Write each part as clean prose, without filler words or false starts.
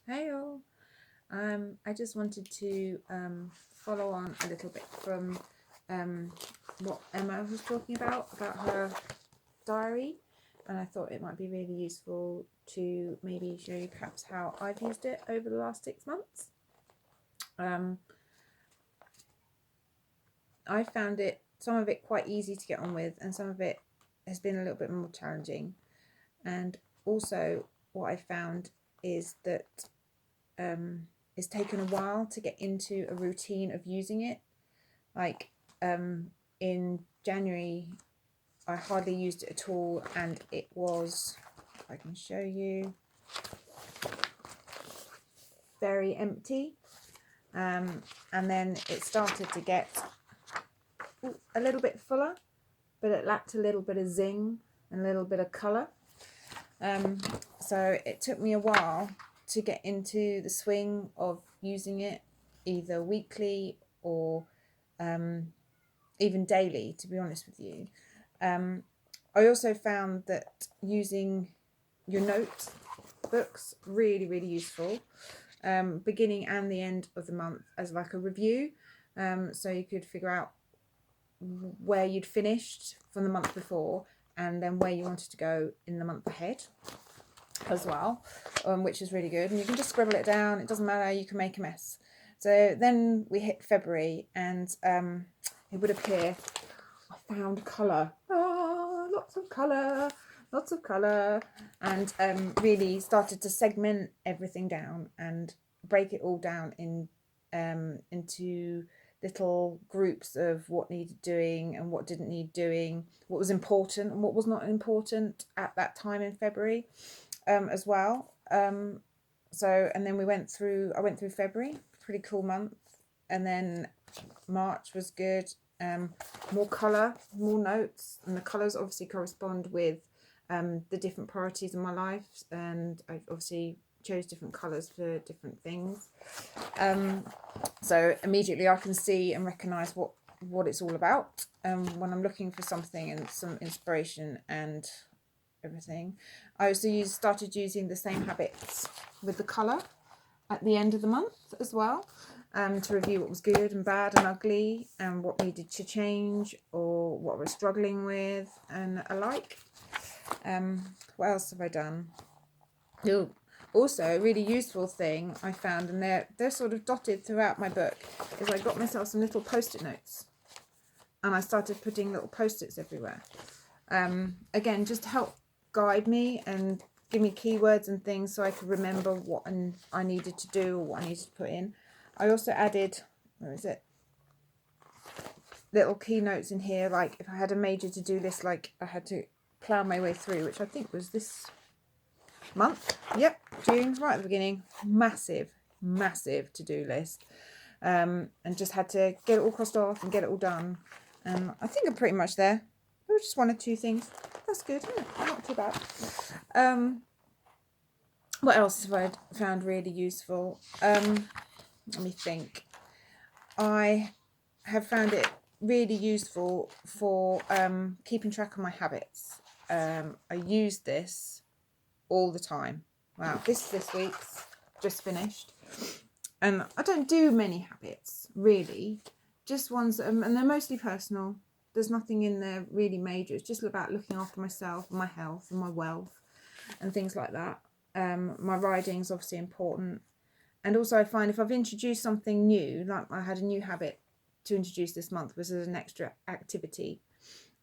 Hey all. I just wanted to follow on a little bit from what Emma was talking about her diary, and I thought it might be really useful to maybe show you perhaps how I've used it over the last 6 months. I found some of it quite easy to get on with, and some of it has been a little bit more challenging. And also what I found is that it's taken a while to get into a routine of using it. Like in January, I hardly used it at all, and it was, if I can show you, very empty. And then it started to get a little bit fuller, but it lacked a little bit of zing and a little bit of colour. So it took me a while to get into the swing of using it either weekly or even daily, to be honest with you. I also found that using your notebooks really, really useful, beginning and the end of the month as like a review. So you could figure out where you'd finished from the month before and then where you wanted to go in the month ahead as well, which is really good. And you can just scribble it down, it doesn't matter, you can make a mess. So then we hit February, and it would appear I found colour, lots of colour, and really started to segment everything down and break it all down into little groups of what needed doing and what didn't need doing, what was important and what was not important at that time in February. As well. So, and then I went through February, pretty cool month, and then March was good. More colour, more notes, and the colours obviously correspond with the different priorities in my life, and I obviously chose different colours for different things. So immediately I can see and recognise what it's all about when I'm looking for something and some inspiration and everything. I also started using the same habits with the colour at the end of the month as well, to review what was good and bad and ugly and what needed to change or what we're struggling with and alike. What else have I done? Also, a really useful thing I found, and they're sort of dotted throughout my book, is I got myself some little post-it notes and I started putting little post-its everywhere. Again, just to help guide me and give me keywords and things so I could remember what I needed to do or what I needed to put in. I also added, little keynotes in here, like if I had a major to-do list, like I had to plan my way through, which I think was this month. Yep, June, right at the beginning. Massive to-do list. And just had to get it all crossed off and get it all done. And I think I'm pretty much there. There was just one or two things. That's good, isn't it? Not too bad. What else have I found really useful? Let me think. I have found it really useful for keeping track of my habits. I use this all the time. Wow, this week's just finished. And I don't do many habits, really. Just ones, and they're mostly personal. There's nothing in there really major. It's just about looking after myself, my health and my wealth and things like that. My riding is obviously important. And also I find if I've introduced something new, like I had a new habit to introduce this month, was as an extra activity,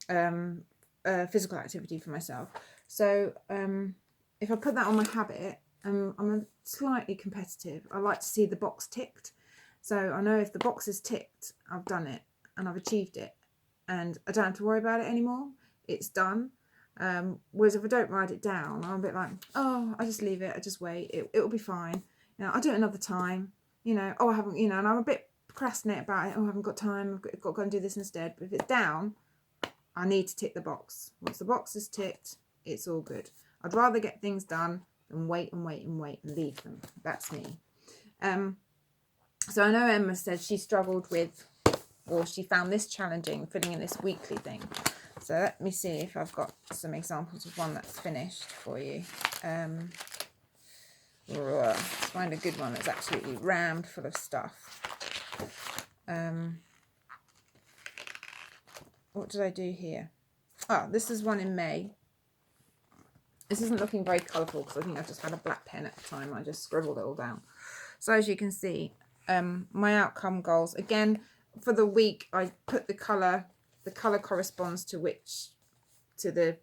physical activity for myself. So if I put that on my habit, I'm slightly competitive. I like to see the box ticked. So I know if the box is ticked, I've done it and I've achieved it. And I don't have to worry about it anymore. It's done. Whereas if I don't write it down, I'm a bit like, oh, I just leave it. I just wait. It'll be fine. I'll do it another time. I haven't, and I'm a bit procrastinate about it. Oh, I haven't got time. I've got to go and do this instead. But if it's down, I need to tick the box. Once the box is ticked, it's all good. I'd rather get things done than wait and leave them. That's me. So I know Emma said she struggled with, or she found this challenging, filling in this weekly thing. So let me see if I've got some examples of one that's finished for you. If find a good one that's absolutely rammed full of stuff. What did I do here? Oh, this is one in May. This isn't looking very colourful because I think I just had a black pen at the time. I just scribbled it all down. So as you can see, my outcome goals, again, for the week, I put the colour corresponds to the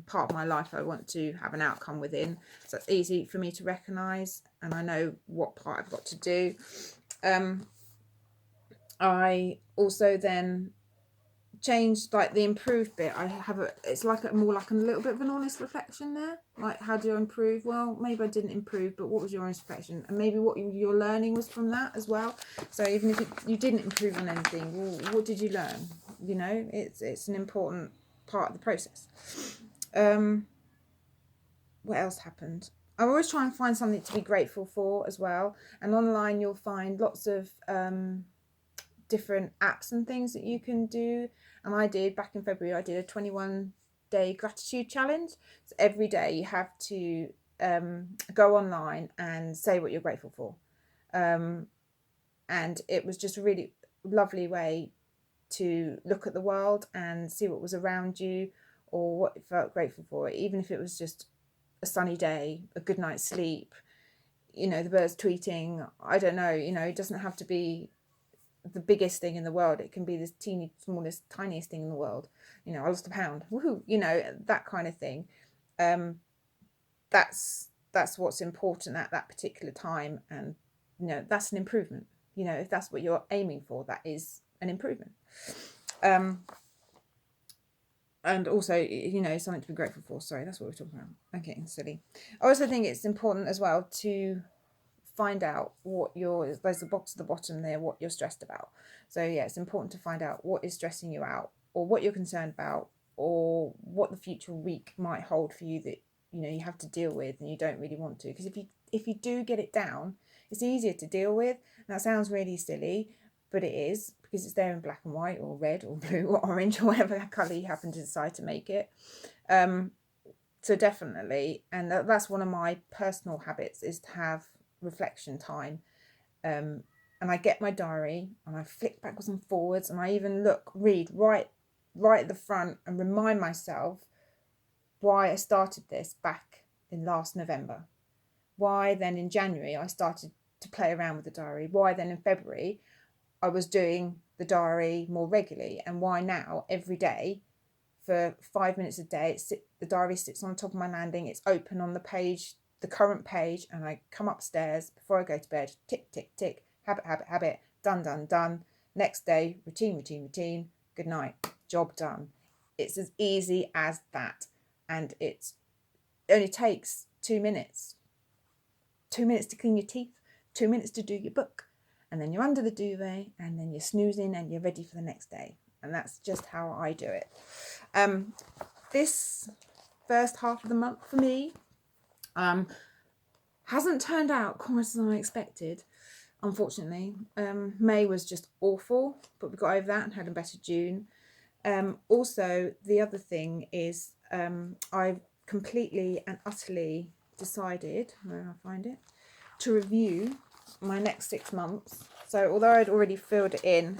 part of my life I want to have an outcome within. So it's easy for me to recognise, and I know what part I've got to do. I also then changed like the improved bit. I have it's like more like a little bit of an honest reflection there. Like, how do I improve? Well, maybe I didn't improve, but what was your honest reflection? And maybe what your learning was from that as well. So even if you didn't improve on anything, well, what did you learn? You know, it's an important part of the process. What else happened? I always try and find something to be grateful for as well. And online you'll find lots of different apps and things that you can do. And I did, back in February, I did a 21-day gratitude challenge. So every day you have to go online and say what you're grateful for. And it was just a really lovely way to look at the world and see what was around you or what you felt grateful for, even if it was just a sunny day, a good night's sleep, you know, the birds tweeting, I don't know, you know, it doesn't have to be the biggest thing in the world. It can be this teeny, smallest, tiniest thing in the world. You know, I lost a pound, woohoo, you know, that kind of thing. That's what's important at that particular time. And, you know, that's an improvement. You know, if that's what you're aiming for, that is an improvement. And also, you know, something to be grateful for. Sorry, that's what we're talking about. I'm getting silly. I also think it's important as well to find out what there's a box at the bottom there, what you're stressed about. So yeah, it's important to find out what is stressing you out, or what you're concerned about, or what the future week might hold for you that, you know, you have to deal with and you don't really want to. Because if you do get it down, it's easier to deal with. And that sounds really silly, but it is, because it's there in black and white or red or blue or orange or whatever colour you happen to decide to make it. So definitely, and that's one of my personal habits, is to have reflection time. And I get my diary and I flick backwards and forwards, and I even read right at the front and remind myself why I started this back in last November. Why then in January I started to play around with the diary. Why then in February I was doing the diary more regularly, and why now every day for 5 minutes a day the diary sits on the top of my landing. It's open on the page, the current page, and I come upstairs before I go to bed, tick, tick, tick, habit, done. Next day, routine, good night, job done. It's as easy as that. And it only takes 2 minutes. 2 minutes to clean your teeth, 2 minutes to do your book, and then you're under the duvet, and then you're snoozing and you're ready for the next day. And that's just how I do it. This first half of the month for me hasn't turned out quite as I expected, unfortunately. May was just awful, but we got over that and had a better June. Also, the other thing is I've completely and utterly decided, where I find it, to review my next 6 months. So although I'd already filled it in,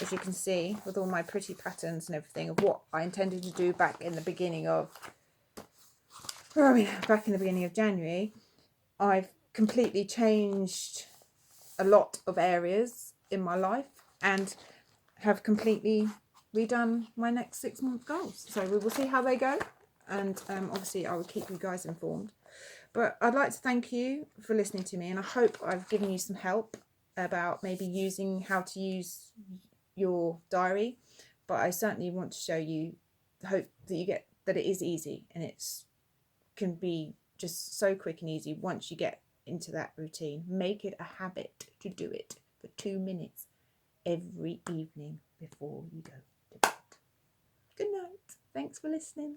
as you can see, with all my pretty patterns and everything of what I intended to do back in the beginning of January, I've completely changed a lot of areas in my life and have completely redone my next 6 month goals. So we will see how they go, and obviously I will keep you guys informed. But I'd like to thank you for listening to me, and I hope I've given you some help about maybe how to use your diary. But I certainly want to show you, hope that you get that it is easy, and can be just so quick and easy once you get into that routine. Make it a habit to do it for 2 minutes every evening before you go to bed. Good night. Thanks for listening.